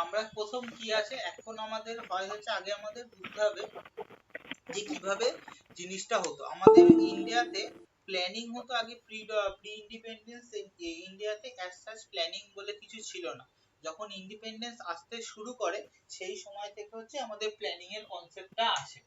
আমরা প্রথম কি আছে এখন আমাদের হয় হচ্ছে আগে আমাদের বুঝতে হবে যে কিভাবে জিনিসটা হতো আমাদের ইন্ডিয়াতে প্ল্যানিং হতো আগে প্রি ইন্ডিপেন্ডেন্স ইন্ডিয়াতে অ্যাজ সাচ প্ল্যানিং বলে কিছু ছিল না যখন ইন্ডিপেন্ডেন্স আসতে শুরু করে সেই সময় থেকে হচ্ছে আমাদের প্ল্যানিং এর কনসেপ্টটা আসে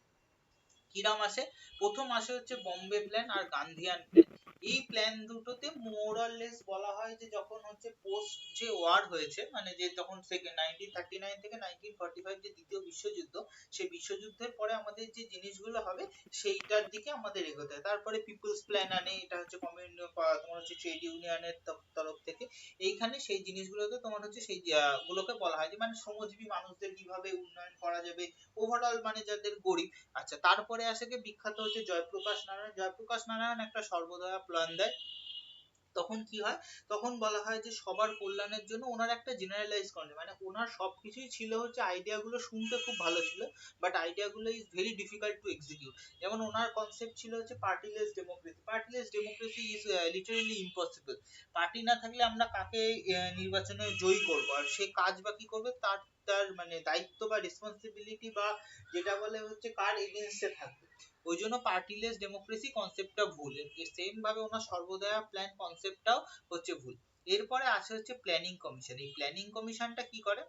কিরাম আসে প্রথম আসে হচ্ছে বোম্বে প্ল্যান আর গান্ধিয়ান প্ল্যান এই প্ল্যান দুটোতে মোর অর লেস বলা হয় যে যখন হচ্ছে পোস্ট যে ওয়ার হয়েছে মানে যে তখন থেকে 1939 থেকে 1945 যে দ্বিতীয় বিশ্বযুদ্ধ সেই বিশ্বযুদ্ধের পরে আমাদের যে জিনিসগুলো হবে সেইটার দিকে আমাদের এগোতে হয় তারপরে পিপলস প্ল্যান আনে এটা হচ্ছে তোমার হচ্ছে ট্রেড ইউনিয়নের তরফ থেকে এইখানে সেই জিনিসগুলোকে তোমার হচ্ছে সেই গুলোকে বলা হয় যে মানে শ্রমজীবী মানুষদের কিভাবে উন্নয়ন করা যাবে ওভারঅল মানে যাদের গরিব আচ্ছা তারপরে আসে কি বিখ্যাত হচ্ছে জয়প্রকাশ নারায়ণ একটা সর্বদয়া প্ল্যান দেয় তখন কি হয় তখন বলা হয় যে সবার কল্যাণের জন্য ওনার একটা জেনারেলাইজ করে মানে ওনার সবকিছুই ছিল হচ্ছে আইডিয়া গুলো শুনতে খুব ভালো ছিল বাট আইডিয়া গুলো is very difficult to execute যেমন ওনার কনসেপ্ট ছিল হচ্ছে partyless democracy is literally impossible party না থাকলে আমরা কাকে নির্বাচনে জয়ী করব আর সে কাজ বা কি করবে তার তার মানে দায়িত্ব বা রেসপন্সিবিলিটি বা যেটা বলে হচ্ছে কার এগেইনস্টে থাকবে ওই জন্য পার্টিলেস ডেমোক্রেসি কনসেপ্টটা ভুল সেম ভাবে ওনার সর্বদয়া প্ল্যান কনসেপ্টটাও হচ্ছে ভুল এরপরে আসে হচ্ছে প্ল্যানিং কমিশন এই প্ল্যানিং কমিশনটা কি করে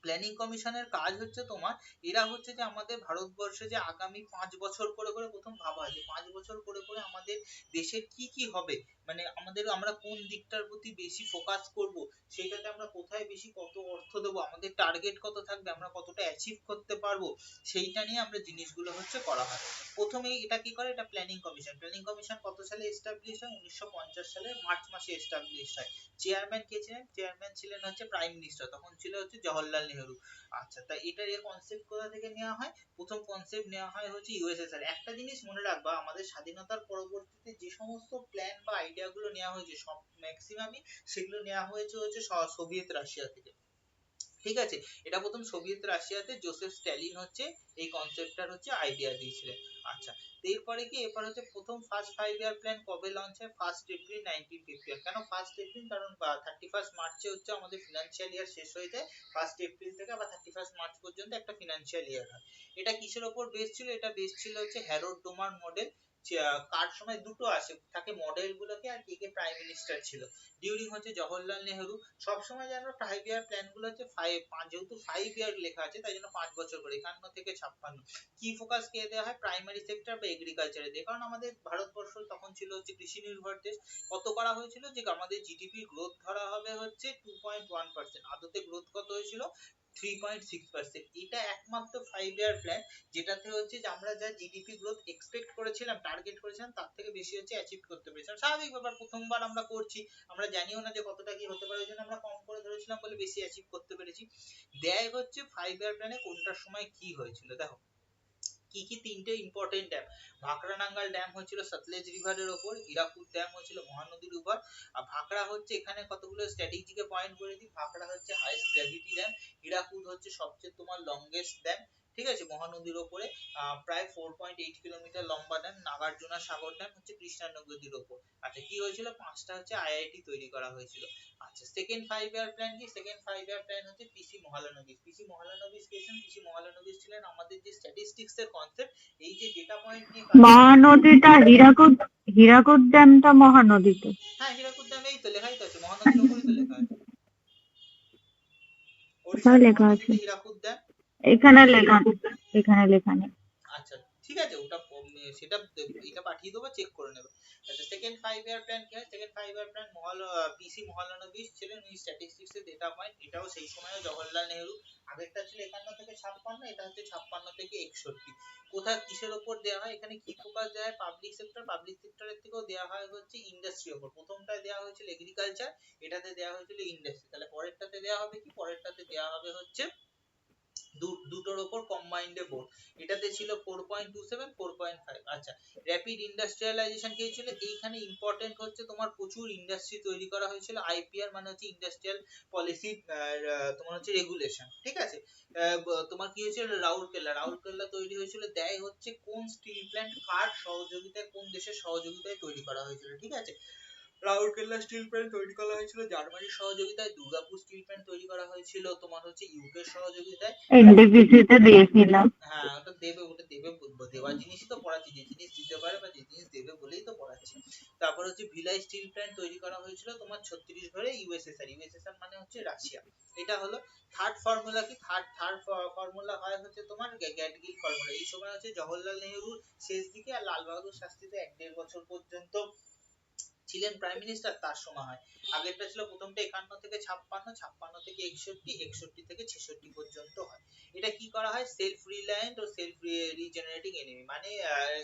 প্ল্যানিং কমিশনের কাজ হচ্ছে তোমার এরা হচ্ছে যে আমাদের ভারতবর্ষে যে আগামী 5 বছর করে করে প্রথম ভাবা হয় যে 5 বছর করে করে আমাদের দেশের কি কি হবে মানে আমাদের আমরা কোন দিকটার প্রতি বেশি ফোকাস করব সেটাতে আমরা কোথায় বেশি কত অর্থ দেব আমাদের টার্গেট কত থাকবে আমরা কতটা অ্যাচিভ করতে পারবো সেইটা নিয়ে আমরা জিনিসগুলো হচ্ছে করা হয় প্রথমেই এটা কি করে এটা প্ল্যানিং কমিশন কত সালে এস্টাবলিশ হয় 1950 সালের মার্চ মাসে এস্টাবলিশ হয় চেয়ারম্যান কে ছিলেন চেয়ারম্যান ছিলেন হচ্ছে প্রাইম মিনিস্টার তখন ছিল হচ্ছে জওহরলাল নেহেরু আচ্ছা তা এটার এই কনসেপ্ট কোথা থেকে নেওয়া হয় প্রথম কনসেপ্ট নেওয়া হয় হচ্ছে ইউএসএসআর একটা জিনিস মনে রাখবা আমাদের স্বাধীনতার পরবর্তীতে যে সমস্ত প্ল্যান বা আইডিয়া গুলো নেওয়া হয়েছে সব ম্যাক্সিমামই সেগুলো নেওয়া হয়েছে হচ্ছে সোভিয়েত রাশিয়া থেকে ঠিক আছে এটা প্রথম সোভিয়েত রাশিয়াতে জোসেফ স্ট্যালিন হচ্ছে এই কনসেপ্টটার হচ্ছে আইডিয়া দিয়েছিলেন আচ্ছা এরপরে কি এরপর হচ্ছে প্রথম ফার্স্ট 5 ইয়ার প্ল্যান কবে লঞ্চ হয় 1 এপ্রিল 1951 কেন 1 এপ্রিল কারণ 31 মার্চে হচ্ছে আমাদের ফিনান্সিয়াল ইয়ার শেষ হয়ে যায় 1 এপ্রিল থেকে আবার 31 মার্চ পর্যন্ত একটা ফিনান্সিয়াল ইয়ার হয় এটা কিসের উপর বেস ছিল এটা বেস ছিল হচ্ছে হ্যারোড ডোমার মডেল কার সময় দুটো আসে থাকে মডেল গুলোকে আর কে কে প্রাইম মিনিস্টার ছিল ডিউরিং হচ্ছে জওহরলাল নেহেরু সবসময় যেন 5 ইয়ার প্ল্যান গুলো হচ্ছে যেহেতু 5 ইয়ার লেখা আছে তাই জন্য 5 বছর করে 51 থেকে 56 কি ফোকাস কে দেওয়া হয় প্রাইমারি সেক্টর বা এগ্রিকালচারে দিয়ে কারণ আমাদের ভারতবর্ষ তখন ছিল হচ্ছে কৃষি নির্ভর দেশ কত করা হয়েছিল যে আমাদের জিডিপি গ্রোথ ধরা হবে হচ্ছে 2.1% আদতে গ্রোথ কত হয়েছিল 3.6% এটা একমাত্র 5 ইয়ার প্ল্যান যেটাতে হচ্ছে যে আমরা যা জিডিপি গ্রোথ এক্সপেক্ট করেছিলাম টার্গেট করেছিলাম তার থেকে বেশি হচ্ছে অ্যাচিভ করতে পেরেছিলাম স্বাভাবিক ব্যাপার প্রথমবার আমরা করছি আমরা জানিও না যে কতটা কি হতে পারে ওই জন্য আমরা কম করে ধরেছিলাম বলে বেশি অ্যাচিভ করতে পেরেছি দেয় হচ্ছে 5 ইয়ার প্ল্যানে কোনটার সময় কি হয়েছিল দেখো কি কি তিনটে ইম্পর্টেন্ট ড্যাম ভাকরানাঙ্গাল ড্যাম হয়েছিল সতলেজ রিভারের উপর হীরাকুদ ড্যাম হয়েছিল মহানদীর উপর আর ভাকরা হচ্ছে এখানে কতগুলো স্ট্র্যাটেজিকে পয়েন্ট করে দিই ভাকরা হচ্ছে হাইয়েস্ট গ্র্যাভিটি ড্যাম হীরাকুদ হচ্ছে সবচেয়ে তোমার লংগেস্ট ড্যাম ঠিক আছে মহানদীর উপরে প্রায় 4.8 কিলোমিটার লম্বা ড্যাম নাগার্জুনা সাগর ড্যাম হচ্ছে কৃষ্ণা নদীর উপর আচ্ছা কি হয়েছিল পাঁচটা হচ্ছে আইআইটি তৈরি করা হয়েছিল আচ্ছা সেকেন্ড 5 ইয়ার প্ল্যান কি সেকেন্ড 5 ইয়ার প্ল্যান হচ্ছে পিসি মহালানবিস ছিলেন আমাদের যে স্ট্যাটিস্টিক্স এর কনসেপ্ট এই যে ডেটা পয়েন্ট নিয়ে মহানদীটা হীরাকুদ ড্যামটা মহানদীতে হ্যাঁ হীরাকুদ ড্যাম এই তো লেখাই তো আছে মহানদীর উপরেই তো লেখা আছে কোথায় লেখা আছে হীরাকুদ ড্যাম এখানে লেখা নেই আচ্ছা ঠিক আছে ওটা সেটা এটা পাঠিয়ে দেবো চেক করে নেবে আচ্ছা সেকেন্ড 5 ইয়ার প্ল্যান কি হয় সেকেন্ড 5 ইয়ার প্ল্যান পিসি মহালানবিস ছিলেন উনি স্ট্যাটিস্টিক্স এর ডেটা পয়েন্ট এটাও সেই সময়ও জওহরলাল নেহেরু আগেরটা ছিল 51 থেকে 56 এটা হচ্ছে 56 থেকে 61 কোথায় কিসের উপর দেওয়া হয় এখানে কি ফোকাস দেওয়া হয় পাবলিক সেক্টরের থেকেও দেওয়া হয় হচ্ছে ইন্ডাস্ট্রির উপর প্রথমটায় দেওয়া হয়েছিল এগ্রিকালচার এটাতে দেওয়া হয়েছিল ইন্ডাস্ট্রি তাহলে পরেরটাতে দেওয়া হবে কি পরেরটাতে দেওয়া হবে হচ্ছে দুটোর উপর কম্বাইন্ডে বোর্ড এটাতে ছিল 4.27 4.5 আচ্ছা র‍্যাপিড ইন্ডাস্ট্রিয়ালাইজেশন কি ছিল এইখানে ইম্পর্টেন্ট হচ্ছে তোমার প্রচুর ইন্ডাস্ট্রি তৈরি করা হয়েছিল আইপিআর মানে হচ্ছে ইন্ডাস্ট্রিয়াল পলিসি তোমার হচ্ছে রেগুলেশন ঠিক আছে তোমার কি হয়েছিল রাউরকেল্লা তৈরি হয়েছিল দেয় হচ্ছে কোন স্টিল প্ল্যান্ট কার সহযোগিতায় কোন দেশের সহযোগিতায় তৈরি করা হয়েছিল ঠিক আছে রাউরকেল্লা স্টিল প্ল্যান্ট তৈরি করা হয়েছিল জার্মানির সহযোগিতায়, দুর্গাপুর স্টিল প্ল্যান্ট তৈরি করা হয়েছিল তোমার হচ্ছে ইউকের সহযোগিতায়। এনটিপিসি তে দিয়েছিলাম। হ্যাঁ ওটা দেবে দেওয়ার জিনিসই তো পড়াচ্ছি, যে জিনিস দিতে পারে বা যে জিনিস দেবে বলেই তো পড়াচ্ছি। তারপর হচ্ছে ভিলাই স্টিল প্ল্যান্ট তৈরি করা হয়েছিল তোমার ছত্তিশগড়ে, ইউএসএসআর মানে হচ্ছে রাশিয়া। এটা হলো থার্ড ফর্মুলা। কি থার্ড ফর্মুলা হয় হচ্ছে তোমার গ্যাটগিল ফর্মুলা। এই সময় হচ্ছে জওহরলাল নেহরুর শেষ দিকে আর লাল বাহাদুর শাস্ত্রী তো 1.5 বছর পর্যন্ত ছিলেন প্রাইম মিনিস্টার, তার সময় হয়। আগেরটা ছিল প্রথমটা 51 থেকে 56, 56 থেকে 61, 61 থেকে 66 পর্যন্ত হয়। এটা কি করা হয়, সেলফ রিলায়েন্ট ও সেলফ রিজেনারেটিং এনিমি মানে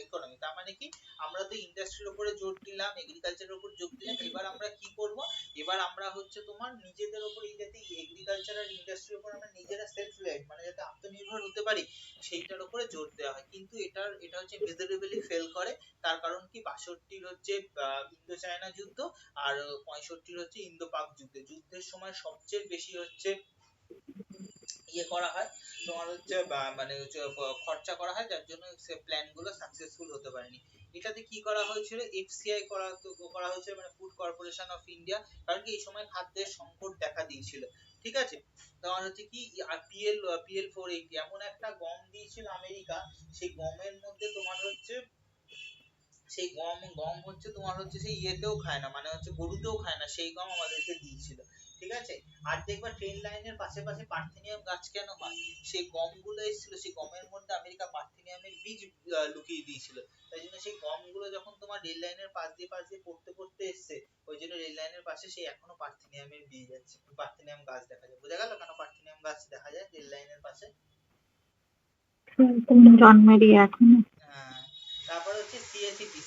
ইকোনমি। তার মানে কি, আমরা তো ইন্ডাস্ট্রির উপরে জোর দিলাম, এগ্রিকালচারের উপর জোর দিলাম, এবার আমরা কি করব, এবার আমরা হচ্ছে তোমার নিজেদের উপর, এই যাতে এগ্রিকালচার আর ইন্ডাস্ট্রির উপর আমরা নিজেরা সেলফ রিলায়েন্ট মানে যাতে আত্মনির্ভর হতে পারি, সেইটার উপরে জোর দেওয়া হয়। কিন্তু এটা হচ্ছে মেজারেবলি ফেল করে। তার কারণ কি, 62 হচ্ছে ইন্দো চায়না যুদ্ধ, আর 65 হচ্ছে ইন্দো পাক যুদ্ধ। যুদ্ধের সময় সবচেয়ে বেশি হচ্ছে ইয়ে করা হয় তোমার হচ্ছে মানে হচ্ছে খরচা করা হয়, যার জন্য প্ল্যান গুলো সাকসেসফুল হতে পারেনি। এটাতে কি করা হয়েছিল, এফসিআই করা হয়েছিল, মানে ফুড কর্পোরেশন অফ ইন্ডিয়া। কারণ কি এই সময় খাদ্যের সংকট দেখা দিয়েছিল। ঠিক আছে, তোমার হচ্ছে কি পিএল 480 এমন একটা গম দিয়েছিল আমেরিকা, সেই গমের মধ্যে তোমার হচ্ছে সেই গম হচ্ছে তোমার হচ্ছে সেই ইয়েতেও খায় না, মানে হচ্ছে গরুতেও খায় না, সেই গম আমাদেরকে দিয়েছিল। ঠিক আছে, আর দেখবা ট্রেন লাইনের পাশে পাশে পার্থেনিয়াম গাছ কেন হয়, সেই গমগুলো এসেছিল, সেই গমের মধ্যে আমেরিকা পার্থেনিয়ামের বীজ লুকিয়ে দিয়েছিল। তাই জন্য সেই গমগুলো যখন তোমার রেল লাইনের পাশ দিয়ে পড়তে পড়তে এসছে, ওই জন্য রেল লাইনের পাশে সেই এখনো পার্থেনিয়ামের বীজ আছে, পার্থেনিয়াম গাছ দেখা যায়। বোঝা গেল কেন পার্থেনিয়াম গাছ দেখা যায় রেল লাইনের পাশে। তুমি জন্মেরই এখনো। হ্যাঁ, তারপর হচ্ছে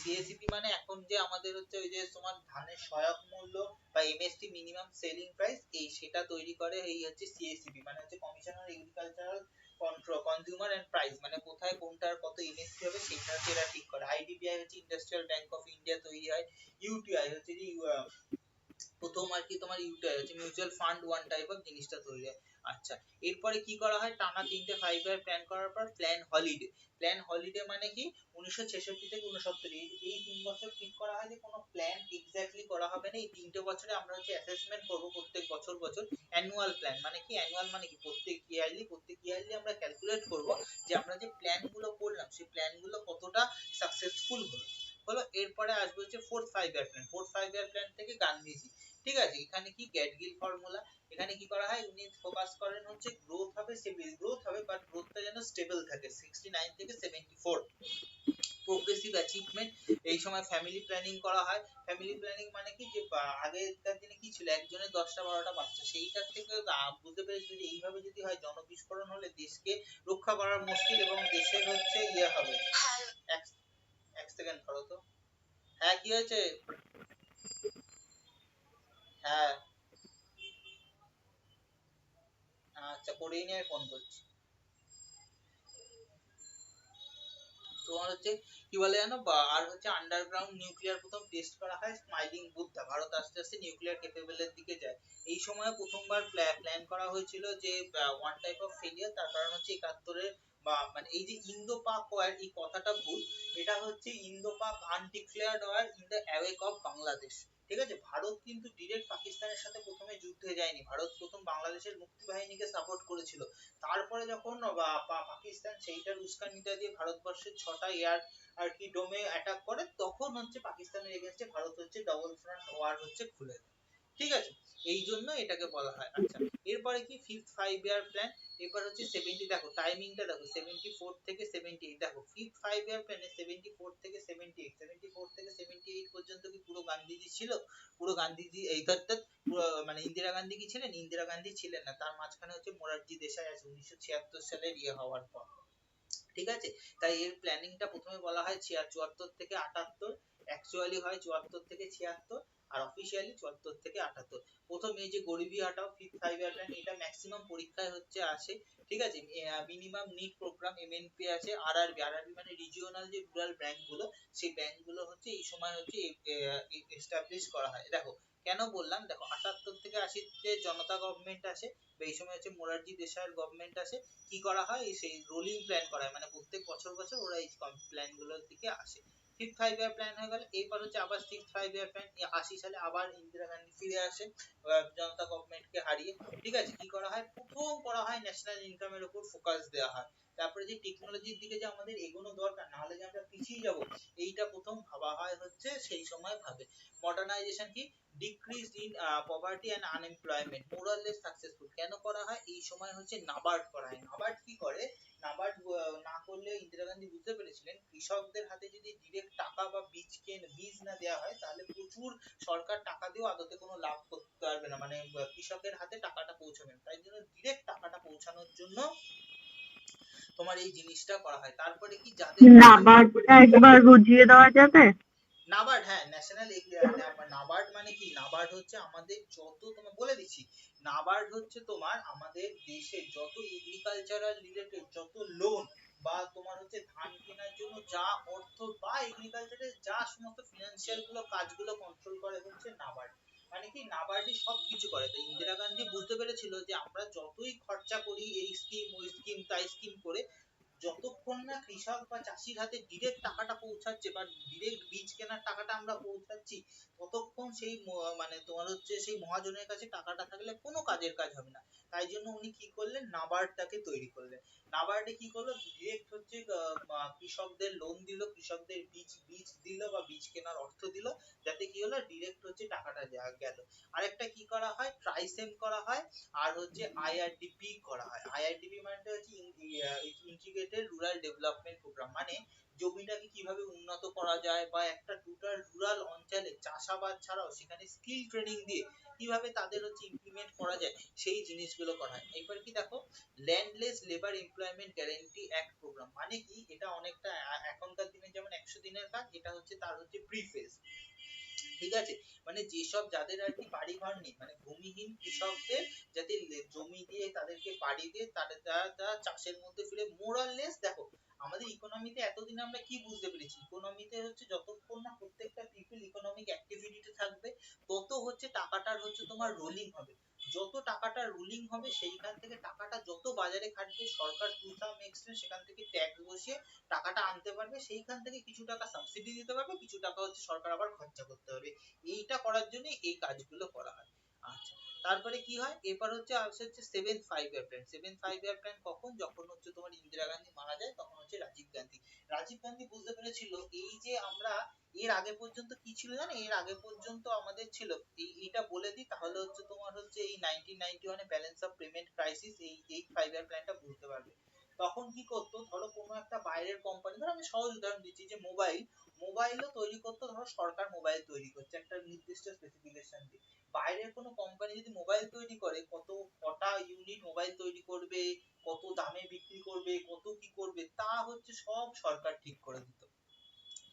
সিএসিপি মানে এখন যে আমাদের হচ্ছে ওই যে তোমার ধানের সহায়ক মূল্য বা এমএসপি মিনিমাম সেলিং প্রাইস, এই সেটা তৈরি করে এই হচ্ছে সিএসিপি মানে হচ্ছে commissioner agricultural control consumer and price, মানে কোথায় কোনটার কত এমএসপি হবে সেটা হচ্ছে এরা ঠিক করে। আইডিবিআই হচ্ছে ইন্ডাস্ট্রিয়াল ব্যাংক অফ ইন্ডিয়া তৈরি হয়। ইউটিআই হচ্ছে যে প্রথম আর কি তোমার ইউটিআই হচ্ছে mutual fund one type of জিনিসটা তৈরি হয়। আচ্ছা, এরপরে কি করা হয়, টানা 3টে 5 ইয়ার প্ল্যান করার পর প্ল্যান হলিডে মানে কি 1966 থেকে 69 এই 3 বছর ঠিক করা হয় যে কোনো প্ল্যান এক্স্যাক্টলি করা হবে না, এই 3টে বছরে আমরা হচ্ছে অ্যাসেসমেন্ট করব প্রত্যেক বছর বছর। অ্যানুয়াল প্ল্যান মানে কি, অ্যানুয়াল মানে কি প্রত্যেক ইয়ারলি আমরা ক্যালকুলেট করব যে আমরা যে প্ল্যান গুলো করলাম সেই প্ল্যান গুলো কতটা সাকসেসফুল হলো। এরপরে আসবে হচ্ছে ফোর্থ 5 ইয়ার প্ল্যান থেকে গান্ধীজি। ঠিক আছে, এখানে কি গ্যাটগিল ফর্মুলা, এখানে কি করা হয়, উনি ফোকাস করেন হচ্ছে গ্রোথ হবে বাট গ্রোথটা যেন স্টেবল থাকে 69 থেকে 74। প্রোগ্রেসিভ অ্যাচিভমেন্ট, এই সময় ফ্যামিলি প্ল্যানিং করা হয়। ফ্যামিলি প্ল্যানিং মানে কি, যে আগেকার দিনে কি ছিল, একজনের 10টা 12টা বাচ্চা, সেইটার থেকে বুঝতে পেরেছিল যে এইভাবে যদি হয় জনবিস্ফোরণ হলে দেশকে রক্ষা করা মুশকিল এবং দেশের হচ্ছে ইয়ে হবে। এক এক সেকেন্ড ধরো তো। হ্যাঁ, কি হয়েছে? হ্যাঁ, আচ্ছা, করেই নিয়ে ফোন করছি। তোমার হচ্ছে কি বলে জানো, আর হচ্ছে আন্ডারগ্রাউন্ড নিউক্লিয়ার প্রথম টেস্ট করা হয় স্মাইলিং বুদ্ধা। ভারত আস্তে আস্তে নিউক্লিয়ার ক্যাপেবলের দিকে যায়। এই সময় প্রথমবার প্ল্যান করা হয়েছিল যে ওয়ান টাইপ অফ ফেলিয়ার, তার কারণ হচ্ছে 71-এর বা মানে এই যে ইন্দো পাক ওয়ার, এই কথাটা ভুল, এটা হচ্ছে Indo Pak undeclared war in the awake of Bangladesh. ঠিক আছে, ভারত কিন্তু ডিরেক্ট পাকিস্তানের সাথে প্রথমে যুদ্ধে যায়নি, ভারত প্রথম বাংলাদেশের মুক্তি বাহিনীকে সাপোর্ট করেছিল। তারপরে যখন পাকিস্তান সেইটার উস্কানিটা দিয়ে ভারতবর্ষের 6টা এয়ার আর কি ডোমে অ্যাটাক করে, তখন হচ্ছে পাকিস্তানের এগেইনস্টে ভারত হচ্ছে ডাবল ফ্রন্ট ওয়ার হচ্ছে খুলে দেয়। ঠিক আছে, এই জন্য এটাকে বলা হয়। আচ্ছা, এরপরে কি ফিফথ 5 ইয়ার প্ল্যান। এরপর হচ্ছে 70, দেখো টাইমিংটা দেখো 74 থেকে 78। দেখো ফিফথ 5 ইয়ার প্ল্যানে 74 থেকে 78, 74 থেকে 78 পর্যন্ত কি পুরো গান্ধীজি ছিল? পুরো গান্ধীজি এই পুরো মানে ইন্দিরা গান্ধী কি ছিলেন? ইন্দিরা গান্ধী ছিলেন না, তার মাঝখানে হচ্ছে মোরারজি দেশাই আছে 1976 সালের ইয়ে হওয়ার পর। ঠিক আছে, তাই এর প্ল্যানিংটা প্রথমে বলা হয় 74 থেকে 78, অ্যাকচুয়ালি হয় 74 থেকে 76, আর অফিশিয়ালি 74 থেকে 78। প্রথম এই যে গরিবি হটাও ফিফথ 5 ইয়ার প্ল্যান, এটা ম্যাক্সিমাম পরীক্ষায় হচ্ছে আসে। ঠিক আছে, মিনিমাম নিড প্রোগ্রাম এমএনপি আছে। আরআরবি মানে রিজিওনাল যে রুরাল ব্যাংক গুলো, সেই ব্যাংক গুলো হচ্ছে এই সময় হচ্ছে এস্টাবলিশ করা হয়। দেখো কেন বললাম, দেখো 78 থেকে 80 তে জনতা গভর্নমেন্ট আসে, এই সময় হচ্ছে মোরারজি দেশাইয়ের গভর্নমেন্ট আসে। কি করা হয়, সেই রোলিং প্ল্যান করা হয়, মানে প্রত্যেক বছর বছর ওরা এই প্ল্যান গুলোর দিকে আসে। ফিফথ 5 ইয়ার প্ল্যান হয়ে গেল। এরপর হচ্ছে আবার 6th 5 ইয়ার প্ল্যান। 80 সালে আবার ইন্দিরা গান্ধী ফিরে আসে জনতা গভর্নমেন্টকে হারিয়ে। ঠিক আছে, কি করা হয়, প্রথম করা হয় ন্যাশনাল ইনকামের উপর ফোকাস দেওয়া হয়। তারপরে যে টেকনোলজির দিকে যে আমাদের এগোনো দরকার, না হলে যে আমরা পিছিয়ে যাব, এইটা প্রথম ভাবা হয় হচ্ছে সেই সময় ভাবে। মডার্নাইজেশন কি, decrease in poverty and unemployment, more or less successful. কেন করা হয়, এই সময় হচ্ছে নাবার্ড করা হয়। নাবার্ড কি করে, নাবার্ড না করলে ইন্দিরা গান্ধী বুঝতে পেরেছিলেন কৃষকদের হাতে যদি ডিরেক্ট টাকা বা বীজ না দেওয়া হয়, তাহলে প্রচুর সরকার টাকা দিয়েও আদতে কোনো লাভ করতে পারবে না, মানে কৃষকের হাতে টাকাটা পৌঁছাবে না। তাই জন্য ডিরেক্ট টাকাটা পৌঁছানোর জন্য তোমার এই জিনিসটা করা হয়। তারপরে কি, যাদের নাবার্ডটা একবার বুঝিয়ে দেওয়া যাবে? নাবার্ড, হ্যাঁ, ন্যাশনাল নাবার্ড মানে কি, নাবার্ড হচ্ছে আমাদের যত, তোমার বলে দিচ্ছি, নাবার্ড হচ্ছে তোমার আমাদের দেশে যত এগ্রিকালচারাল রিলেটেড যত লোন বা তোমার হচ্ছে ধান কেনার জন্য যা অর্থ বা এগ্রিকালচারের যা সমস্ত ফিনান্সিয়াল গুলো কাজগুলো কন্ট্রোল করে হচ্ছে নাবার্ড। মানে কি, নাবার্ডই সবকিছু করে। তো ইন্দিরা গান্ধী বুঝতে পেরেছিল যে আমরা যতই খরচা করি এই স্কিম ওই স্কিম তাই স্কিম করে, যতক্ষণ না কৃষক বা চাষির হাতে ডিরেক্ট টাকাটা পৌঁছাচ্ছে বা ডিরেক্ট বীজ কেনার টাকাটা আমরা পৌঁছাচ্ছি, ততক্ষণ সেই মানে তোমার হচ্ছে সেই মহাজনের কাছে টাকাটা থাকলে কোনো কাজের কাজ হবে না। তাই জন্য উনি কি করলেন, নাবার্ডটাকে তৈরি করলেন। নাবার্ডে কি করলো, ডিরেক্ট হচ্ছে কৃষকদের লোন দিল, কৃষকদের বীজ দিল বা বীজ কেনার অর্থ দিল, যাতে কি হলো, ডিরেক্ট হচ্ছে টাকাটা গেল। আরেকটা কি করা হয়, ট্রাইসেম করা হয়, আর হচ্ছে আইআরডিপি করা হয়। আইআরডিপি মানে হচ্ছে ইন্টিগ্রেটেড রুরাল ডেভেলপমেন্ট প্রোগ্রাম, মানে জমিটাকে কিভাবে উন্নত করা যায় বা একটা টোটাল রুরাল অঞ্চলে চাষাবাদ ছাড়াও সেখানে স্কিল ট্রেনিং দিয়ে কিভাবে তাদের হচ্ছে ইমপ্লিমেন্ট করা যায়, সেই জিনিসগুলো করা হয়। এবার কি দেখো, landless labour employment guarantee act programme, মানে কি, এটা অনেকটা এখনকার দিনে যেমন 100 দিনের কাজ, এটা হচ্ছে তার হচ্ছে প্রিফেস। ঠিক আছে, মানে যেসব যাদের আর কি বাড়ি ঘর নেই, মানে ভূমিহীন কৃষকদের যাতে জমি দিয়ে তাদেরকে বাড়ি দিয়ে তারা চাষের মধ্যে ফিরে, মোরাললেস। দেখো, আমাদের ইকোনমিতে এতদিন আমরা কি বুঝতে পেরেছি, ইকোনমিতে হচ্ছে যতক্ষণ না প্রত্যেকটা পিপল ইকোনমিক অ্যাক্টিভিটিতে থাকবে, তত হচ্ছে টাকাটার হচ্ছে তোমার রোলিং হবে। যত টাকাটা রুলিং হবে, সেইখান থেকে টাকাটা যত বাজারে খাটবে, সরকার টু সাম এক্সটেন্ট সেখান থেকে ট্যাক্স বসিয়ে টাকাটা আনতে পারবে, সেইখান থেকে কিছু টাকা সাবসিডি দিতে পারবে, কিছু টাকা হচ্ছে সরকার আবার খরচা করতে পারবে। এইটা করার জন্য এই কাজগুলো করা হয়। আচ্ছা, তারপরে কি হয়, এরপর হচ্ছে আসছে হচ্ছে 7th 5 year plan. 7th 5 year plan কখন, যখন হচ্ছে তোমার ইন্দিরা গান্ধী মারা যায়, তখন হচ্ছে রাজীব গান্ধী বুঝতে পেরেছিল এই যে আমরা এর আগে পর্যন্ত কি ছিল জানো, এর আগে পর্যন্ত আমাদের ছিল এইটা বলে দিই, তাহলে হচ্ছে তোমার হচ্ছে এই 1991 এ ব্যালেন্স অফ পেমেন্ট ক্রাইসিস, এই 5 ইয়ার প্ল্যানটা বুঝতে পারবে। তখন কি করতো, ধরো কোনো একটা বাইরের কোম্পানি, ধরো আমি সহজ উদাহরণ দিচ্ছি, যে মোবাইলও তৈরি করতো, ধরো সরকার মোবাইল তৈরি করছে একটা নির্দিষ্ট স্পেসিফিকেশন দিয়ে। বাইরের কোনো কোম্পানি যদি মোবাইল তৈরি করে, কটা ইউনিট মোবাইল তৈরি করবে, কত দামে বিক্রি করবে, কত কি করবে, তা হচ্ছে সব সরকার ঠিক করে দিত।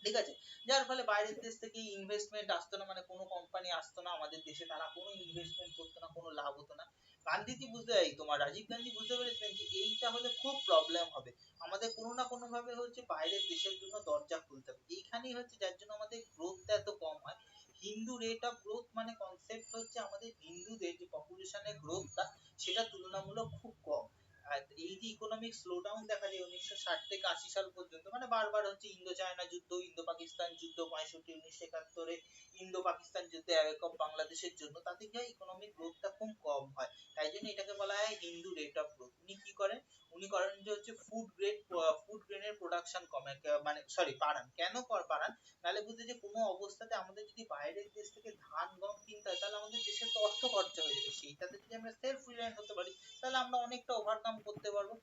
ঠিক আছে, যার ফলে বাইরের দেশ থেকে ইনভেস্টমেন্ট আসতো না, মানে কোনো কোম্পানি আসতো না আমাদের দেশে, তারা কোনো ইনভেস্টমেন্ট করতো না, কোনো লাভ হতো না। গান্ধীজি বুঝতে পারি, তোমার রাজীব গান্ধী বুঝতে পেরেছিলেন যে এইটা হলে খুব প্রবলেম হবে, আমাদের কোনো না কোনো ভাবে হচ্ছে বাইরের দেশের জন্য দরজা খুলতে হবে। এইখানেই হচ্ছে যার জন্য আমাদের গ্রোথটা এত কম হয়। হিন্দু রেট অফ গ্রোথ, মানে কনসেপ্ট হচ্ছে আমাদের হিন্দুদের যে পপুলেশনের গ্রোথটা, সেটা তুলনামূলক খুব কম। আর এই যে ইকোনমিক স্লোডাউন দেখা যায় 1960 থেকে 80 সাল পর্যন্ত, মানে বারবার হচ্ছে ইন্দো চায়না যুদ্ধ, ইন্দো পাকিস্তান যুদ্ধ, 65 1971 ইন্দো পাকিস্তান যুদ্ধে, একক বাংলাদেশের জন্য, তাতে কি হয়, ইকোনমিক গ্রোথটা খুব কম হয়। তাই জন্য এটাকে বলা হয় হিন্দু রেট অফ গ্রোথ। উনি কি করেন, উনি করেন যে হচ্ছে ফুড গ্রেনের প্রোডাকশন কমে, মানে সরি বাড়ান। কেন বাড়ান, তাহলে বুঝতে, যে কোনো অবস্থাতে আমাদের যদি বাইরের দেশ থেকে ধান গম কিনতে হয়, তাহলে আমাদের দেশের তো অর্থ খরচা হয়ে যাবে, সেইটাতে যদি আমরা সেলফ রিলায়েন্ট হতে পারি, তাহলে আমরা অনেকটা ওভারকাম করতে পারবো।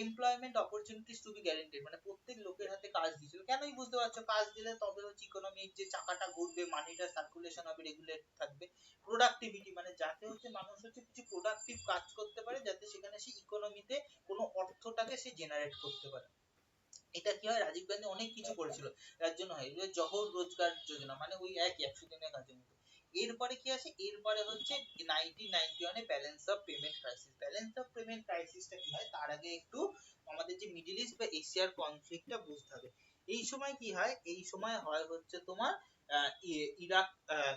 Employment opportunities to be guaranteed, মানে প্রত্যেক লোকের হাতে কাজ দিয়েছিল। কেনই বুঝতে পারছো, কাজ দিলে তবে হচ্ছে ইকোনমিক যে চাকাটা ঘুরবে, মানিটা সার্কুলেশন হবে, রেগুলেট থাকবে। প্রোডাক্টিভিটি, মানে যাতে হচ্ছে মানুষ হচ্ছে কিছু প্রোডাক্টিভ কাজ করতে পারে, যাতে সেখানে সে ইকোনমিতে কোনো অর্থটাকে সে জেনারেট করতে পারে। এটা কি হয়, রাজীব গান্ধী অনেক কিছু করেছিল, তার জন্য হয় জহর রোজগার যোজনা, মানে ওই একই 100 দিনের কাজের মতো। এরপরে কি আসে, এরপরে হচ্ছে 1991 এ balance of payment crisis. Balance of payment ক্রাইসিসটা কি হয়, তার আগে একটু আমাদের যে মিডল ইস্ট বা এশিয়ার কনফ্লিক্টটা বুঝতে হবে। এই সময় কি হয়, এই সময় হয় হচ্ছে তোমার ইরাক,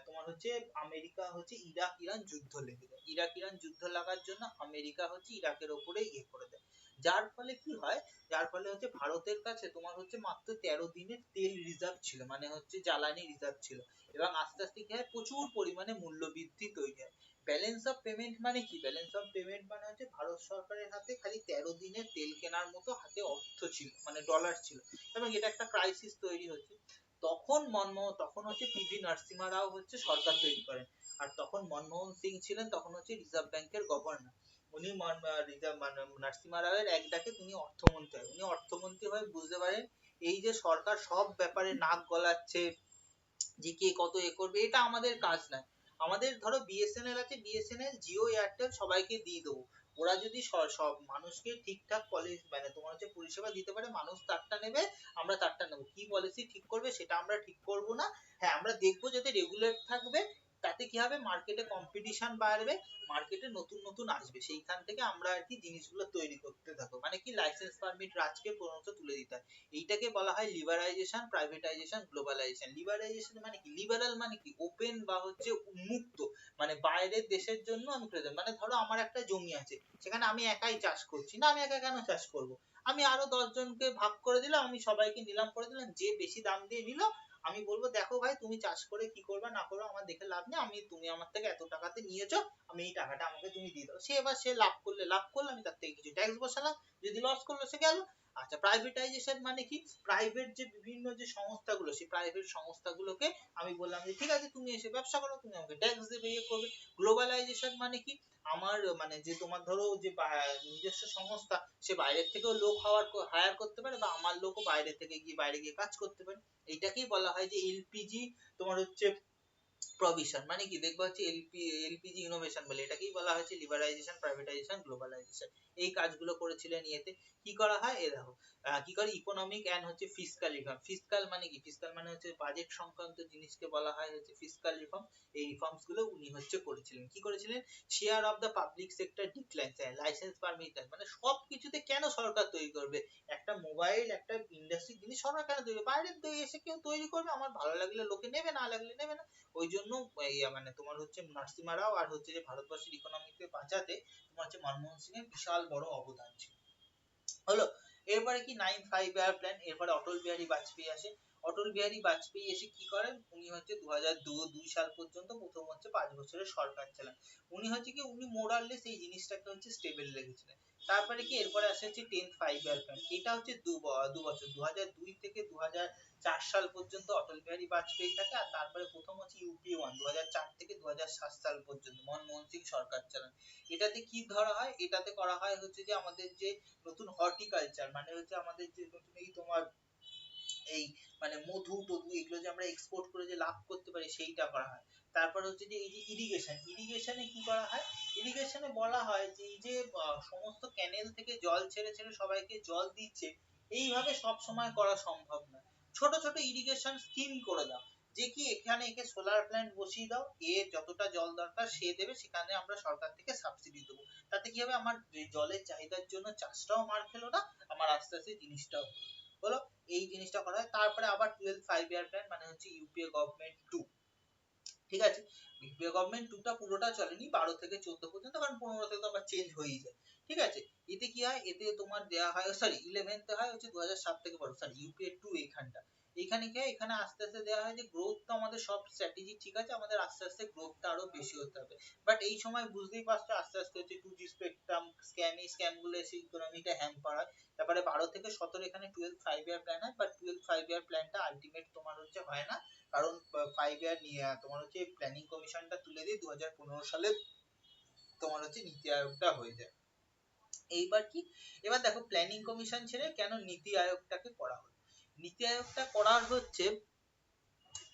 তোমার হচ্ছে আমেরিকা হচ্ছে ইরাক ইরান যুদ্ধ লেগে যায়। ইরাক ইরান যুদ্ধ লাগার জন্য আমেরিকা হচ্ছে ইরাকের উপরে ইয়ে করে দেয়, যার ফলে কি হয়, যার ফলে হচ্ছে ভারতের কাছে তোমার হচ্ছে মাত্র 13 দিনের তেল রিজার্ভ ছিল, মানে হচ্ছে জ্বালানি রিজার্ভ ছিল, এবং আস্তে আস্তে কি হয় প্রচুর পরিমাণে মূল্য বৃদ্ধি তৈরি হয়। ব্যালেন্স অফ পেমেন্ট মানে কি, ব্যালেন্স অফ পেমেন্ট মানে হচ্ছে ভারত সরকারের হাতে খালি 13 দিনের তেল কেনার মতো হাতে অর্থ ছিল, মানে ডলার ছিল, এবং এটা একটা ক্রাইসিস তৈরি হচ্ছে। তখন হচ্ছে পিভি নরসিমহা রাও হচ্ছে সরকার তৈরি করেন, আর তখন মনমোহন সিং ছিলেন তখন হচ্ছে রিজার্ভ ব্যাংকের গভর্নর। উনি নরসিমহা রাও এর এক ডাকে উনি অর্থমন্ত্রী হয়। উনি অর্থমন্ত্রী হয়ে বুঝতে পারেন এই যে সরকার সব ব্যাপারে নাক গলাচ্ছে যে কে কত এ করবে, এটা আমাদের কাজ না। আমাদের ধরো বিএসএনএল আছে, বিএসএনএল জিও এয়ারটেল সবাইকে দিয়ে দেবো, ওরা যদি সব মানুষকে ঠিকঠাক পলিসি মানে তোমার হচ্ছে পরিষেবা দিতে পারে, মানুষ তারটা নেবে, আমরা তারটা নেবো। কি পলিসি ঠিক করবে সেটা আমরা ঠিক করব না, হ্যাঁ আমরা দেখবো যাতে রেগুলেট থাকবে, তাতে কি হবে মার্কেটে কম্পিটিশন বাড়বে, মার্কেটে নতুন নতুন আসবে, সেইখান থেকে আমরা আর কি জিনিসগুলো তৈরি করতে থাকবো, মানে কি লাইসেন্স পারমিট রাজকে প্রণত তুলে দিতে হয়। এইটাকে বলা হয় লিবারাইজেশন, প্রাইভেটাইজেশন, গ্লোবালাইজেশন। লিবারাইজেশন মানে কি, লিবারাল মানে কি ওপেন বা হচ্ছে উন্মুক্ত, মানে বাইরের দেশের জন্য আমি প্রেজেন্ট, মানে ধরো আমার একটা জমি আছে, সেখানে আমি একাই চাষ করছি না, আমি একা কেন চাষ করব, আমি আরো 10 জনকে ভাগ করে দিলাম, আমি সবাইকে নিলাম করে দিলাম, যে বেশি দাম দিয়ে নিল আমি বলবো দেখো ভাই তুমি চাষ করে কি করবে না করবে আমার দেখে লাভ নেই, আমি তুমি আমার থেকে এত টাকাতে নিয়েছো, আমি এই টাকাটা আমাকে তুমি দিয়ে দাও। সে এবার সে লাভ করলে লাভ করলো, আমি তার থেকে কিছু ট্যাক্স বসালাম, যদি লস করলো সে গেল। আচ্ছা প্রাইভেটাইজেশন মানে কি, প্রাইভেট যে বিভিন্ন যে সংস্থাগুলো, সেই প্রাইভেট সংস্থাগুলোকে আমি বললাম যে ঠিক আছে তুমি এসে ব্যবসা করো, তুমি আমাকে ট্যাক্স দেবে, ইয়ে করবে। গ্লোবালাইজেশন মানে কি, আমার মানে যে তোমার ধরো যে নিজস্ব সংস্থা, সে বাইরের থেকেও লোক হায়ার করতে পারে, বা আমার লোকও বাইরে গিয়ে কাজ করতে পারে। এইটাকেই বলা হয় যে এলপিজি তোমার হচ্ছে প্রভিশন, মানে কি দেখবা হচ্ছে এলপিজি ইনোভেশন বলে, এটাকেই বলা হয়েছে লিবারাইজেশন, প্রাইভেটাইজেশন, গ্লোবালাইজেশন। এই কাজগুলো করেছিলেন ইয়েতে। কি করা হয় এ দেখো, কি করে ইকোনমিক এন্ড হচ্ছে ফিসকাল রিফর্ম। ফিসকাল মানে কি, ফিসকাল মানে হচ্ছে বাজেট সংক্রান্ত জিনিসকে বলা হয় হচ্ছে ফিসকাল রিফর্ম। এই রিফর্মস গুলো উনি হচ্ছে করেছিলেন। কি করেছিলেন, share of the public sector decline, licence permit, মানে সব কিছুতে কেন সরকার তৈরি করবে, একটা মোবাইল একটা ইন্ডাস্ট্রি জিনিস সরকার কেন তৈরি, বাইরের থেকে এসে কেউ তৈরি করবে, আমার ভালো লাগলে লোকে নেবে, না লাগলে নেবে না। ওই জন্য মানে তোমার হচ্ছে নরসিমহা রাও আর হচ্ছে যে ভারতবর্ষের ইকোনমিকে বাঁচাতে তোমার হচ্ছে মনমোহন সিং এর বিশাল বড় অবদান ছিল। হলো, এরপরে কি 9-5 ইয়ার প্ল্যান, এরপরে অটল বিহারী বাজপেয়ী আসে। অটল বিহারী বাজপেয়ী এসে কি করেন, উনি হচ্ছে 2002 সাল পর্যন্ত প্রথম হচ্ছে 5 বছরের সরকার চালান। উনি হচ্ছে কি উনি মোরাললেস এই জিনিসটাকে হচ্ছে স্টেবল রেখেছিলেন। তারপরে কি এরপরে আসে হচ্ছে 10-5 ইয়ার প্ল্যান, এটা হচ্ছে দু বছর 2002 থেকে 2004 সাল পর্যন্ত অটল বিহারী বাজপেয়ী থাকে, আর তারপরে প্রথম হচ্ছে ইউপি 1 2004 থেকে 2007 সাল পর্যন্ত মনমোহন সিং সরকার চালান। এটাতে কি ধরা হয়, এটাতে করা হয় হচ্ছে যে আমাদের যে নতুন হর্টিকালচার, মানে হচ্ছে আমাদের যে নতুন এই তোমার এই মানে মধু টধু এগুলো যে আমরা এক্সপোর্ট করে যে লাভ করতে পারি সেইটা করা হয়। তারপর হচ্ছে যে এই যে ইরিগেশন, ইরিগেশনে কি করা হয়, ইরিগেশনে বলা হয় যে এই যে সমস্ত ক্যানেল থেকে জল ছেড়ে ছেড়ে সবাইকে জল দিচ্ছে, এইভাবে সব সময় করা সম্ভব নয়। ছোট ছোট ইরিগেশন স্কিম করে দাও, যে কি এখানে একে সোলার প্ল্যান্ট বসিয়ে দাও, এর যতটা জল দরকার সে দেবে, সেখানে আমরা সরকার থেকে সাবসিডি দেবো। তাতে কি হবে, আমার জলের চাহিদার জন্য চাষটাও মার খেলো না, আমার আস্তে আস্তে জিনিসটাও হলো। এই জিনিসটা করা হয়। তারপরে আবার 12-5 ইয়ার প্ল্যান, মানে হচ্ছে ইউপিএ গভর্নমেন্ট 2। ঠিক আছে, ইউপিএ গভর্নমেন্ট 2 টা পুরোটা চলেনি, 12 থেকে 14 পর্যন্ত, কারণ 15 থেকে তো আবার চেঞ্জ হয়েই যায়। ঠিক আছে, এতে কি হয়, এতে তোমার দেয়া হয় সরি 11 তে হয় হচ্ছে 2007 থেকে বড় সরি ইউপিএ 2 এইখানটা। এখানে কি হয়, এখানে আস্তে আস্তে দেওয়া হয় যে গ্রোথ তো আমাদের সব স্ট্র্যাটেজি ঠিক আছে, আমাদের আস্তে আস্তে গ্রোথটা আরো বেশি হতে হবে। বাট এই সময় বুঝতেই পারছো আস্তে আস্তে হচ্ছে 2G স্পেকট্রাম স্ক্যাম গুলো এসে ইকোনমিটা হ্যাম্পার হয়। তারপরে 12 থেকে 17 এখানে 12-5 ইয়ার প্ল্যান হয়, বাট 12-5 ইয়ার প্ল্যানটা আলটিমেট তোমার হচ্ছে হয় না, কারণ 5 ইয়ার নিয়ে তোমার হচ্ছে প্ল্যানিং কমিশনটা তুলে দিয়ে 2015 সালে তোমার হচ্ছে নীতি আয়োগটা হয়ে যায়। এইবার কি, এবার দেখো প্ল্যানিং কমিশন ছেড়ে কেন নীতি আয়োগটাকে করা হলো। নীতি আয়োগটা করার হচ্ছে,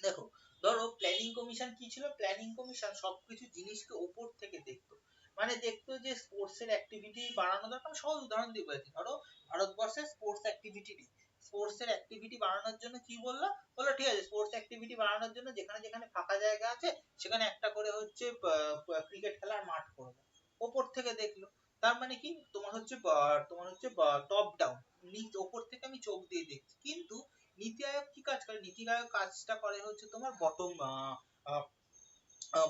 দেখো ধরো প্ল্যানিং কমিশন কি ছিল, প্ল্যানিং কমিশন সবকিছু জিনিসকে উপর থেকে দেখতো, মানে দেখতো যে স্পোর্টস এর অ্যাক্টিভিটি বাড়ানো দরকার। সহজ উদাহরণ দিয়ে বলছি, ধরো ভারতবর্ষে স্পোর্টস অ্যাক্টিভিটি নেই, স্পোর্টস এর অ্যাক্টিভিটি বাড়ানোর জন্য কি বললো, বললো ঠিক আছে স্পোর্টস অ্যাক্টিভিটি বাড়ানোর জন্য যেখানে যেখানে ফাঁকা জায়গা আছে সেখানে একটা করে হচ্ছে ক্রিকেট খেলার মাঠ করে দাও। ওপর থেকে দেখলো, তার মানে কি তোমার হচ্ছে টপ ডাউন, ওপর থেকে আমি চোখ দিয়ে দেখছি। কিন্তু নীতি আয়োগ কি কাজ করে, নীতি আয়োগ কাজটা করে হচ্ছে তোমার বটম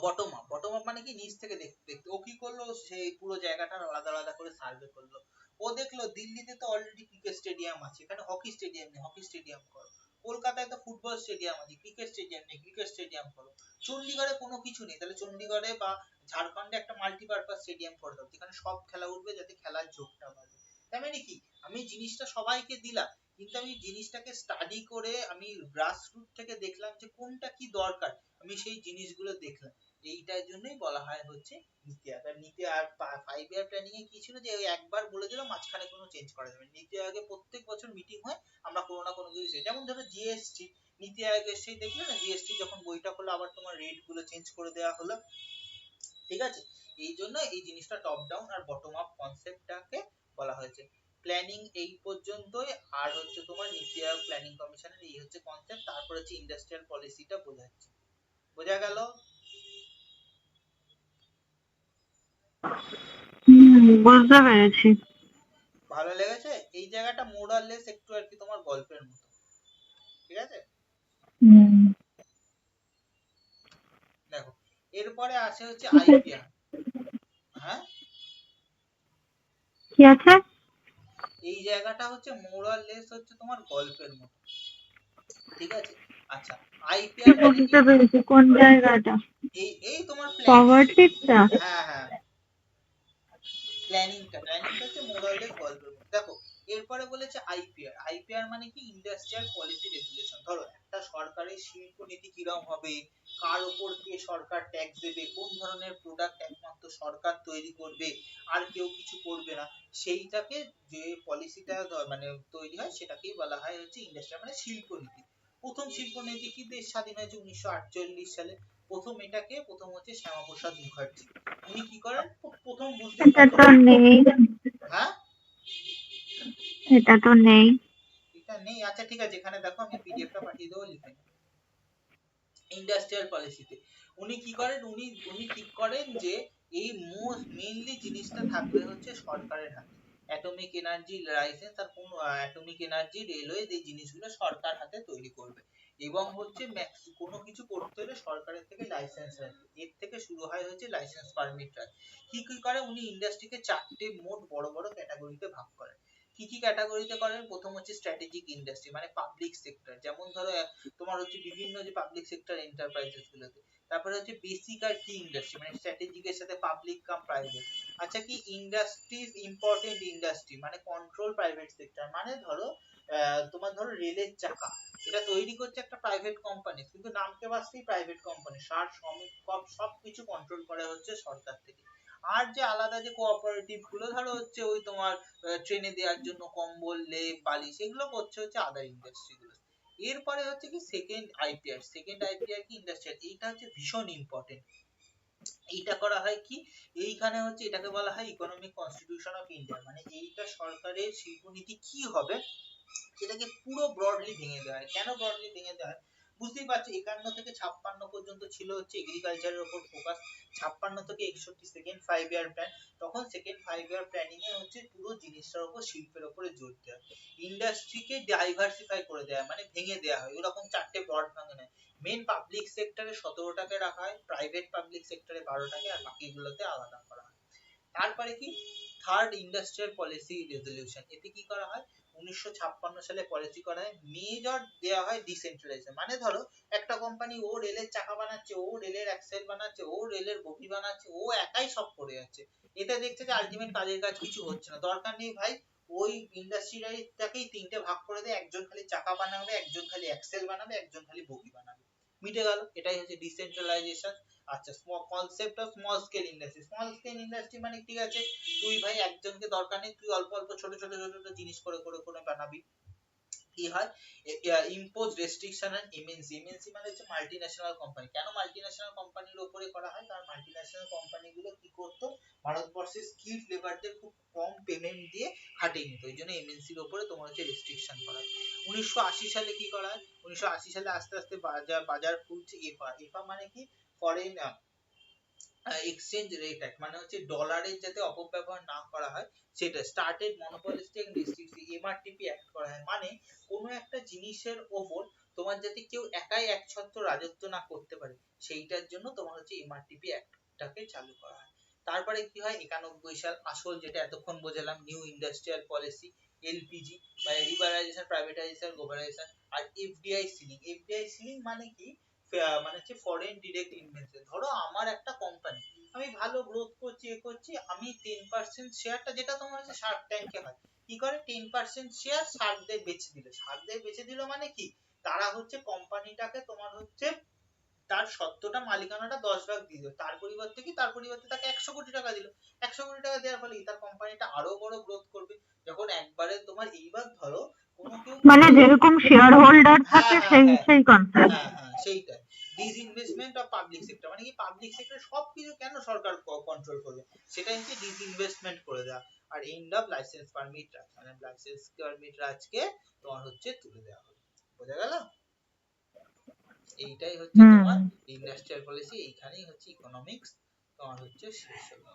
বটম আপ মানে কি নিচ থেকে দেখতে দেখতে ও কি করলো, সেই পুরো জায়গাটা আলাদা আলাদা করে সার্ভে করলো। ও দেখলো দিল্লিতে তো অলরেডি ক্রিকেট স্টেডিয়াম আছে, এখানে হকি স্টেডিয়াম নেই, হকি স্টেডিয়াম করো। কলকাতায় তো ফুটবল স্টেডিয়াম আছে, ক্রিকেট স্টেডিয়াম নেই, ক্রিকেট স্টেডিয়াম করো। চণ্ডীগড়ে কোনো কিছু নেই, তাহলে চণ্ডীগড়ে বা ঝাড়খণ্ডে একটা মাল্টিপারপাস স্টেডিয়াম করে দাও, যেখানে সব খেলা উঠবে, যাতে খেলার ঝোঁকটা বাড়বে। তার মানে কি, আমি জিনিসটা সবাইকে দিলাম, কিন্তু আমি জিনিসটাকে স্টাডি করে আমি গ্রাসরুট থেকে দেখলাম যে কোনটা কি দরকার, আমি সেই জিনিসগুলো দেখলাম। এইটার জন্যই বলা হয় হচ্ছে নীতি আয়োগ। আর নীতি আয়োগ 5 ইয়ার প্ল্যানিং এ কি ছিল, যে ওই একবার বলে দিল, মাঝখানে কোনো চেঞ্জ করা যাবে না। নীতি আয়োগে প্রত্যেক বছর মিটিং হয়, আমরা কোনো না কোনো কিছু, যেমন ধরো জিএসটি, নীতি আয়োগের সেই দেখলে না, জিএসটি যখন বইটা করলো আবার তোমার রেট গুলো চেঞ্জ করে দেওয়া হলো, ঠিক আছে। এই জন্য এই জিনিসটা টপ ডাউন আর বটম আপ কনসেপ্টটাকে বলা হয়েছে। প্ল্যানিং এই পর্যন্তই। আর হচ্ছে তোমার নীতি আয়োগ প্ল্যানিং কমিশনের এই হচ্ছে কনসেপ্ট। তারপর হচ্ছে ইন্ডাস্ট্রিয়াল পলিসিটা বোঝাচ্ছে। বোঝা গেল? বুঝতে পেরেছি। ভালো লেগেছে? এই জায়গাটা মোরালেস একটু আর কি তোমার গল্পের মতো, ঠিক আছে। হুম, দেখো, এরপরে আসে হচ্ছে ঠিক আছে। আইপিআর। হ্যাঁ, কি আছে? এই জায়গাটা হচ্ছে মোরালেস হচ্ছে তোমার গল্পের মতো, ঠিক আছে। আচ্ছা, আইপিআর মানে কি? বুঝতে পেরেছি কোন জায়গাটা। এই এই তোমার প্ল্যানিং। পভার্টিটা। হ্যাঁ হ্যাঁ, প্ল্যানিংটা হচ্ছে মোরালেস গল্পের মতো। দেখো, এরপরে বলেছে আইপিআর। আইপিআর মানে কি, ইন্ডাস্ট্রিয়াল পলিসি রেগুলেশন। ধরো একটা সরকারের শিল্পনীতি কিরকম হবে, কার উপর কে সরকার ট্যাক্স দেবে, কোন ধরনের প্রোডাক্ট একমাত্র সরকার তৈরি করবে, আর কেউ কিছু করবে না, সেইটাকে যে পলিসিটা মানে তৈরি হয়, সেটাকেই বলা হয় হচ্ছে ইন্ডাস্ট্রিয়াল মানে শিল্পনীতি। প্রথম শিল্পনীতি কি দেশ স্বাধীন হয়েছে 1948 সালে। প্রথম হচ্ছে শ্যামাপ্রসাদ মুখার্জি। উনি কি করেন, প্রথম বুঝতেই এটা পারছো। তো নেই। হ্যাঁ, এটা তো নেই। এটা নেই, আচ্ছা ঠিক আছে, এখানে দেখো আমি পিডিএফটা পাঠিয়ে দেবো, লিখে নাও। ইন্ডাস্ট্রিয়াল পলিসিতে উনি কি করেন, উনি ঠিক করেন যে এই মেইনলি জিনিসটা থাকবে হচ্ছে সরকারের হাতে। অ্যাটমিক এনার্জি লাইসেন্স আর কোন অ্যাটমিক এনার্জি রেলওয়ে, এই জিনিসগুলো সরকার হাতে তৈরি করবে। এবং হচ্ছে কোনো কিছু করতে হলে সরকারের থেকে লাইসেন্স রাখবে। এর থেকে শুরু হয় হচ্ছে লাইসেন্স পারমিট রাখবে। কি কি করে উনি, ইন্ডাস্ট্রিকে 4টে মোট বড় বড় ক্যাটাগরিতে ভাগ করেন। কি কি ক্যাটাগরিতে করেন? প্রথম হচ্ছে স্ট্র্যাটেজিক ইন্ডাস্ট্রি, মানে পাবলিক সেক্টর, যেমন ধরো তোমার হচ্ছে বিভিন্ন যে পাবলিক সেক্টর এন্টারপ্রাইজেস গুলোতে। তারপরে হচ্ছে বেসিক আর কি ইন্ডাস্ট্রি, মানে স্ট্র্যাটেজিক এর সাথে পাবলিক কাম প্রাইভেট। আচ্ছা, কি ইন্ডাস্ট্রিজ ইম্পর্টেন্ট ইন্ডাস্ট্রি, মানে কন্ট্রোল প্রাইভেট সেক্টর, মানে ধরো তোমার ধরো রেলের চাকা, এটা তৈরি করছে একটা প্রাইভেট কোম্পানি, কিন্তু নামকে বাস্তেই প্রাইভেট কোম্পানি, সার শ্রমিক সবকিছু কন্ট্রোল করা হচ্ছে সরকার থেকে। আর যে আলাদা যে কোঅপারেটিভ গুলো, ধরো হচ্ছে ওই তোমার ট্রেনে দেওয়ার জন্য কম্বল, লেপ, বালিশ, এগুলো করছে হচ্ছে আদার ইন্ডাস্ট্রি গুলো। এরপরে হচ্ছে কি সেকেন্ড আইপিআর। সেকেন্ড আইপিআর কি, ইন্ডাস্ট্রিয়াল, এইটা হচ্ছে ভীষণ ইম্পর্টেন্ট। এইটা করা হয় কি, এইখানে হচ্ছে এটাকে বলা হয় ইকোনমিক কনস্টিটিউশন অফ ইন্ডিয়া, মানে এইটা সরকারের শিল্পনীতি কি হবে সেটাকে পুরো ব্রডলি ভেঙে দেওয়া হয়। কেন ব্রডলি ভেঙে দেওয়া হয়, বুঝতেই পারছো। 51 থেকে 56 পর্যন্ত ছিল হচ্ছে এগ্রিকালচারের উপর ফোকাস। 56 থেকে 61 সেকেন্ড 5 ইয়ার প্ল্যান। তখন সেকেন্ড 5 ইয়ার প্ল্যানিং এ হচ্ছে পুরো জিনিসটার উপর, শিল্পের উপরে জোর দেওয়া, ইন্ডাস্ট্রিকে ডাইভার্সিফাই করে দেওয়া, মানে ভেঙে দেওয়া হয়। ওরকম 4টে ব্রড ভাঙে নেয়। মেন পাবলিক সেক্টরে 17টাকে রাখা হয়, প্রাইভেট পাবলিক সেক্টরে 12টাকে, আর বাকিগুলোতে আলাদা করা হয়। তারপরে কি, থার্ড ইন্ডাস্ট্রিয়াল পলিসি রেজলিউশন। এতে কি করা হয়, 1956 সালে পলিসি করা হয়। মেজর দেওয়া হয় ডিসেন্ট্রালাইজেশন, মানে ধরো একটা কোম্পানি ও রেলের চাকা বানাচ্ছে, ও রেলের অ্যাক্সেল বানাচ্ছে, ও রেলের বগি বানাচ্ছে, ও একাই সব করে যাচ্ছে। এটা দেখছে যে আলটিমেট কাজের কাজ কিছু হচ্ছে না, দরকার নেই ভাই, ওই ইন্ডাস্ট্রিটাকেই 3টে ভাগ করে দেয়, একজন খালি চাকা বানাবে, একজন খালি অ্যাক্সেল বানাবে, একজন খালি বগি বানাবে, মিটে গেল। এটাই হচ্ছে ডিসেন্ট্রালাইজেশন। আচ্ছা, small concept of small scale industry. Small scale industry মানে ঠিক আছে, তুই ভাই একজনকে দরকার নেই, তুই অল্প অল্প ছোট ছোট ছোট ছোট জিনিস করে করে করে বানাবি। কি হয়, impose restriction and MNC. MNC মানে হচ্ছে মাল্টিন্যাশনাল কোম্পানি। কেন মাল্টিন্যাশনাল কোম্পানির উপরে করা হয়, কারণ মাল্টিন্যাশনাল কোম্পানি গুলো কি করতো, ভারতবর্ষের স্কিলড লেবারদের খুব কম পেমেন্ট দিয়ে খাটিয়ে নিত, ওই জন্য এমএনসি এর উপরে তোমার হচ্ছে রেস্ট্রিকশন করা হয়। 1980 সালে কি করা হয়, 1980 সালে আস্তে আস্তে বাজার খুলছে এফা। এফা মানে কি, ফরেন এক্সচেঞ্জ রেট অ্যাক্ট, মানে হচ্ছে ডলারের যাতে অপব্যবহার না করা হয় সেটা। স্টার্টেড মনোপলিস্টিক ডিস্ট্রিক্ট, এমআরটিপি অ্যাক্ট করা হয়, মানে কোনো একটা জিনিসের ওপর তোমার যাতে কেউ একাই একছত্র রাজত্ব না করতে পারে, সেইটার জন্য তোমার হচ্ছে এমআরটিপি অ্যাক্টটাকে চালু করা হয়। তারপরে কি হয় 91 সাল, আসল যেটা এতক্ষণ বোঝালাম, নিউ ইন্ডাস্ট্রিয়াল পলিসি, এলপিজি বা লিবারালাইজেশন, প্রাইভেটাইজেশন, গ্লোবালাইজেশন। আর এফডিআই সিলিং, এফডিআই সিলিং মানে কি, মানে হচ্ছে ফরেন ডিরেক্ট ইনভেস্টমেন্ট। ধরো আমার একটা কোম্পানি, আমি ভালো গ্রোথ করছি, আমি 10% শেয়ারটা, যেটা তোমার হচ্ছে শার্ক ট্যাঙ্কে হয়, কি করে 10% শেয়ার শার্কদের বেচে দিল। শার্কদের বেচে দিল মানে কি, তারা হচ্ছে কোম্পানিটাকে তোমার হচ্ছে তার সত্যটা মালিকানাটা 10 ভাগ দিয়ে দিল, তার পরিবর্তে কি, তার পরিবর্তে তাকে 100 কোটি টাকা দিল। 100 কোটি টাকা দেওয়ার ফলে তার কোম্পানিটা আরো বড় গ্রোথ করবে। যখন একবারে তোমার, এইবার ধরো কোনো কেউ মানে যেরকম শেয়ার হোল্ডার হ্যাঁ থাকে হ্যাঁ সেই হ্যাঁ সেই কনসেপ্ট। হ্যাঁ হ্যাঁ সেইটাই। ডিসইনভেস্টমেন্ট অফ পাবলিক সেক্টর মানে কি, পাবলিক সেক্টর সবকিছু কেন সরকার কন্ট্রোল করবে, সেটা হচ্ছে ডিসইনভেস্টমেন্ট করে দেওয়া। আর এন্ড অফ লাইসেন্স পারমিট রাজ, মানে লাইসেন্স পারমিট রাজকে তোমার হচ্ছে তুলে দেওয়া হবে। বোঝা গেল? এইটাই হচ্ছে হুম। তোমার ইন্ডাস্ট্রিয়াল পলিসি, এইখানেই হচ্ছে ইকোনমিক্স তোমার হচ্ছে শেষ হলো।